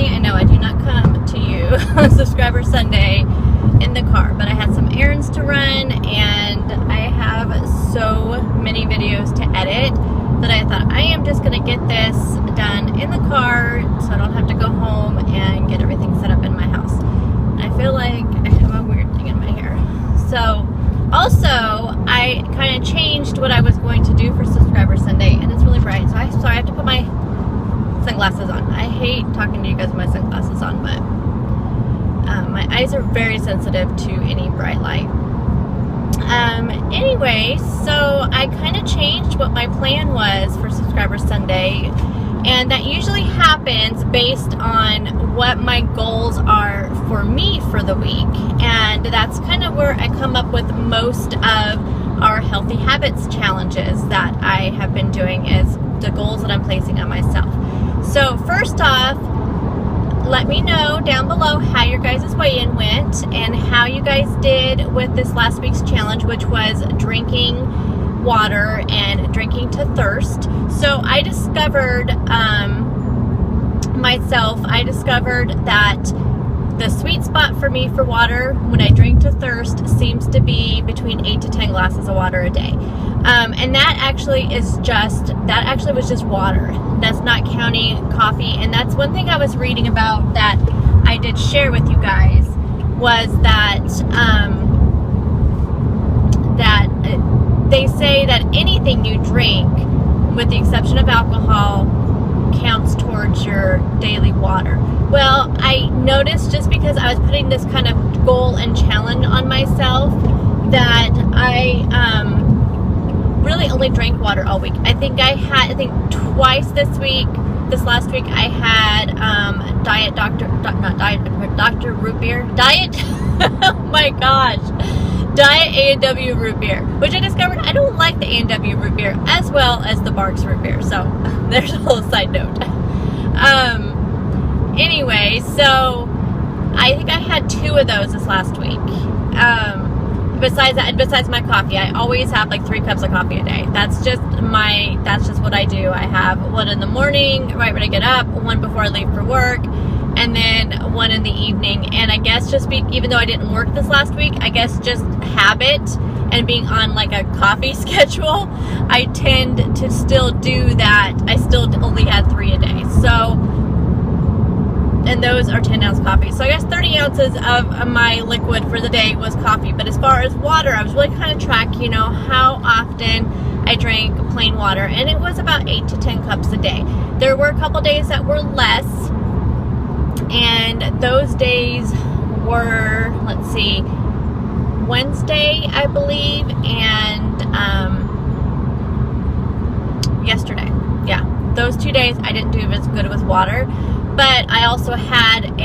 normally, I know I do not come to you on Subscriber Sunday in the car, but I had some errands to run, and I have so many videos to edit that I thought I am just going to get this done in the car so I don't have to go home and get everything set up in my house. And I feel like I have a weird thing in my hair. So, also, I kind of changed what I was going to do for Subscriber Sunday, and it's really bright, so I have to put my sunglasses on. I hate talking to you guys with my sunglasses on, but my eyes are very sensitive to any bright light. Anyway, so I kind of changed what my plan was for Subscriber Sunday, and that usually happens based on what my goals are for me for the week, and that's kind of where I come up with most of our healthy habits challenges that I have been doing, is the goals that I'm placing on myself. So first off, let me know down below how your guys' weigh-in went and how you guys did with this last week's challenge, which was drinking water and drinking to thirst. So I discovered that the sweet spot for me for water when I drink to thirst seems to be between 8 to 10 glasses of water a day. And that actually was just water. That's not counting coffee. And that's one thing I was reading about that I did share with you guys, was that they say that anything you drink, with the exception of alcohol, counts towards your daily water. Well, I noticed, just because I was putting this kind of goal and challenge on myself, that I really only drank water all week. I think twice this last week I had Dr. Root Beer. Oh my gosh. Diet A&W root beer, which I discovered I don't like the A&W root beer as well as the Barks root beer. So there's a little side note. Anyway, so I think I had 2 of those this last week. Besides that, and besides my coffee, I always have like 3 cups of coffee a day. That's just what I do. I have 1 in the morning, right when I get up, 1 before I leave for work, and then 1 in the evening. And I guess even though I didn't work this last week, I guess just habit and being on like a coffee schedule, I tend to still do that. I still only had 3 a day. So, and those are 10-ounce coffee. So I guess 30 ounces of my liquid for the day was coffee. But as far as water, I was really kind of tracking, how often I drank plain water. And it was about 8 to 10 cups a day. There were a couple days that were less. And those days were, Wednesday, I believe, and yesterday. Yeah, those 2 days I didn't do as good with water. But I also had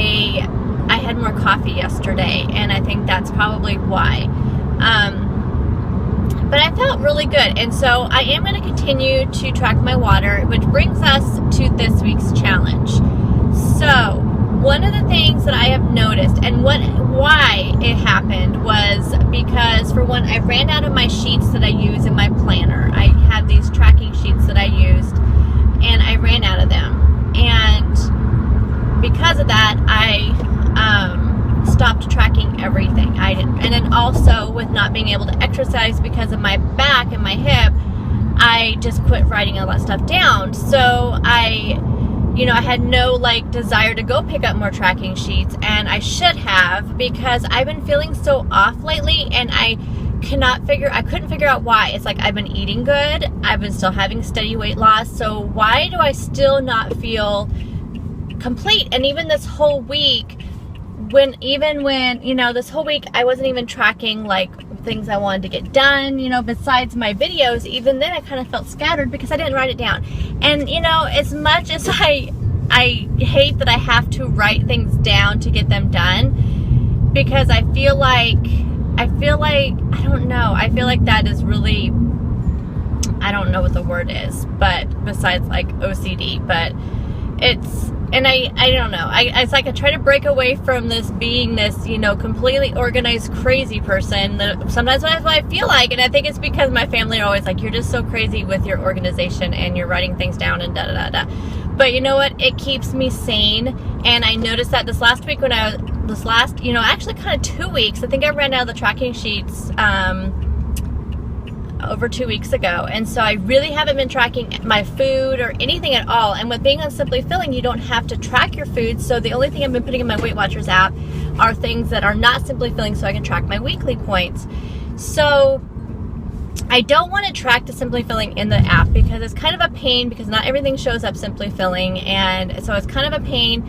more coffee yesterday, and I think that's probably why. But I felt really good, and so I am going to continue to track my water, which brings us to this week's challenge. So, one of the things that I have noticed, and why it happened, was because, for one, I ran out of my sheets that I use in my planner. I have these tracking sheets that I used, and I ran out of them. And because of that, I stopped tracking everything. And then also, with not being able to exercise because of my back and my hip, I just quit writing all that stuff down. So I had no desire to go pick up more tracking sheets, and I should have, because I've been feeling so off lately, and I couldn't figure out why. It's like I've been eating good, I've been still having steady weight loss, so why do I still not feel complete? And even this whole week, this whole week I wasn't even tracking things I wanted to get done, besides my videos. Even then I kind of felt scattered because I didn't write it down. And as much as I hate that I have to write things down to get them done, because I feel like I don't know, I feel like that is really, I don't know what the word is, but besides OCD, but it's, and I don't know, it's like I try to break away from this being this, completely organized crazy person. That sometimes that's what I feel like, and I think it's because my family are always like, you're just so crazy with your organization and you're writing things down and da da da da. But you know what? It keeps me sane. And I noticed that this last week actually kind of 2 weeks, I think I ran out of the tracking sheets over 2 weeks ago. And so I really haven't been tracking my food or anything at all. And with being on Simply Filling, you don't have to track your food. So the only thing I've been putting in my Weight Watchers app are things that are not Simply Filling, so I can track my weekly points. So I don't want to track the Simply Filling in the app because it's kind of a pain, because not everything shows up Simply Filling, and so it's kind of a pain.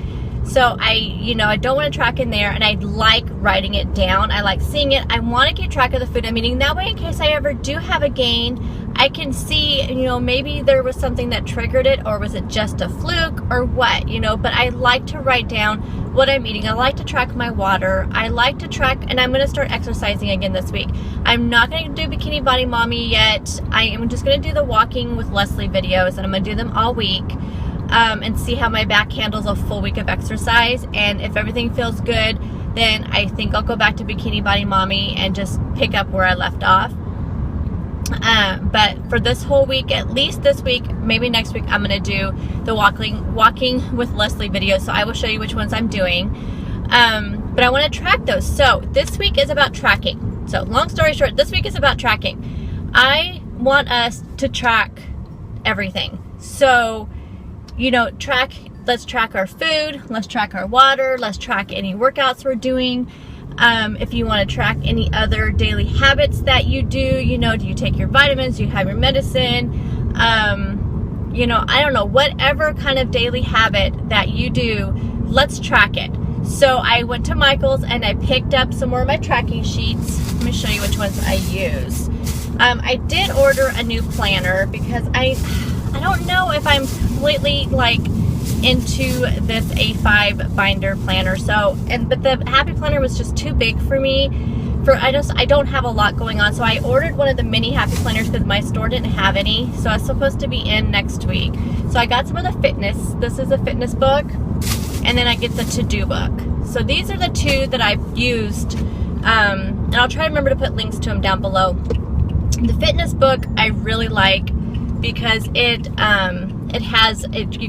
So I don't want to track in there, and I like writing it down. I like seeing it. I want to keep track of the food I'm eating. That way, in case I ever do have a gain, I can see, maybe there was something that triggered it, or was it just a fluke, or what, but I like to write down what I'm eating. I like to track my water. I like to track, and I'm going to start exercising again this week. I'm not going to do Bikini Body Mommy yet. I am just going to do the walking with Leslie videos, and I'm going to do them all week. And see how my back handles a full week of exercise. And if everything feels good, then I think I'll go back to Bikini Body Mommy and just pick up where I left off. But for this whole week, at least this week, maybe next week, I'm going to do the walking with Leslie videos. So I will show you which ones I'm doing. But I want to track those. So this week is about tracking. So long story short, this week is about tracking. I want us to track everything. So let's track our food, let's track our water, let's track any workouts we're doing. If you want to track any other daily habits that you do, do you take your vitamins, do you have your medicine? I don't know, whatever kind of daily habit that you do, let's track it. So I went to Michael's and I picked up some more of my tracking sheets. Let me show you which ones I use. I did order a new planner because I don't know if I'm completely into this A5 binder planner. But the Happy Planner was just too big for me. I don't have a lot going on. So I ordered one of the mini Happy Planners because my store didn't have any. So it's supposed to be in next week. So I got some of the fitness. This is a fitness book. And then I get the to-do book. So these are the two that I've used. And I'll try to remember to put links to them down below. The fitness book I really like, because you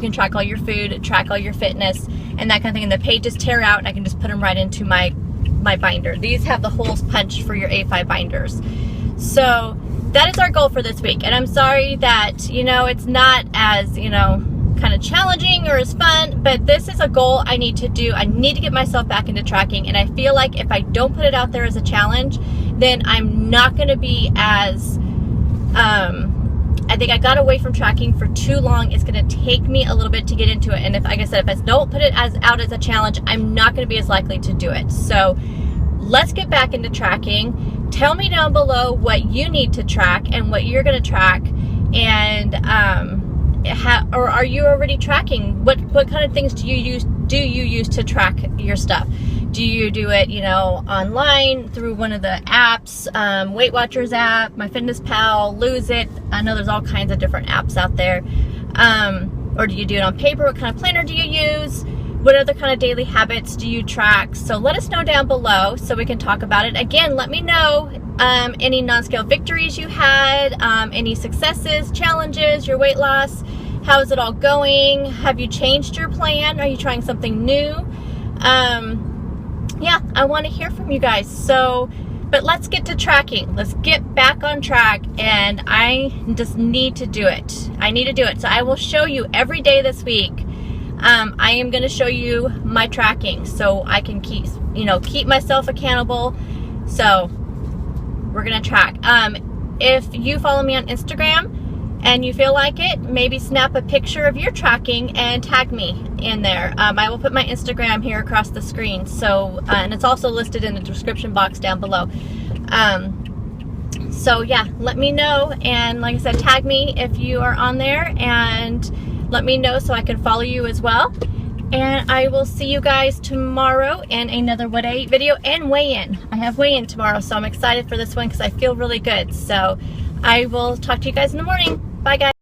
can track all your food, track all your fitness, and that kind of thing. And the pages tear out, and I can just put them right into my binder. These have the holes punched for your A5 binders. So that is our goal for this week. And I'm sorry that, it's not as, kind of challenging or as fun, but this is a goal I need to do. I need to get myself back into tracking. And I feel like if I don't put it out there as a challenge, then I'm not going to be as, I think I got away from tracking for too long. It's going to take me a little bit to get into it. And if I don't put it out as a challenge, I'm not going to be as likely to do it. So let's get back into tracking. Tell me down below what you need to track and what you're going to track. And, or are you already tracking? What kind of things do you use to track your stuff? Do you do it, online through one of the apps, Weight Watchers app, MyFitnessPal, Lose It? I know there's all kinds of different apps out there. Or do you do it on paper? What kind of planner do you use? What other kind of daily habits do you track? So let us know down below so we can talk about it. Again, let me know any non-scale victories you had, any successes, challenges, your weight loss. How is it all going? Have you changed your plan? Are you trying something new? Yeah, I want to hear from you guys. So, but let's get to tracking. Let's get back on track, and I just need to do it. I need to do it. So I will show you every day this week. I am going to show you my tracking so I can keep myself accountable. So we're going to track. If you follow me on Instagram and you feel like it, maybe snap a picture of your tracking and tag me in there. I will put my Instagram here across the screen. So, and it's also listed in the description box down below. So yeah, let me know. And like I said, tag me if you are on there, and let me know so I can follow you as well. And I will see you guys tomorrow in another What I Eat video and weigh-in. I have weigh-in tomorrow, so I'm excited for this one because I feel really good. So I will talk to you guys in the morning. Bye, guys.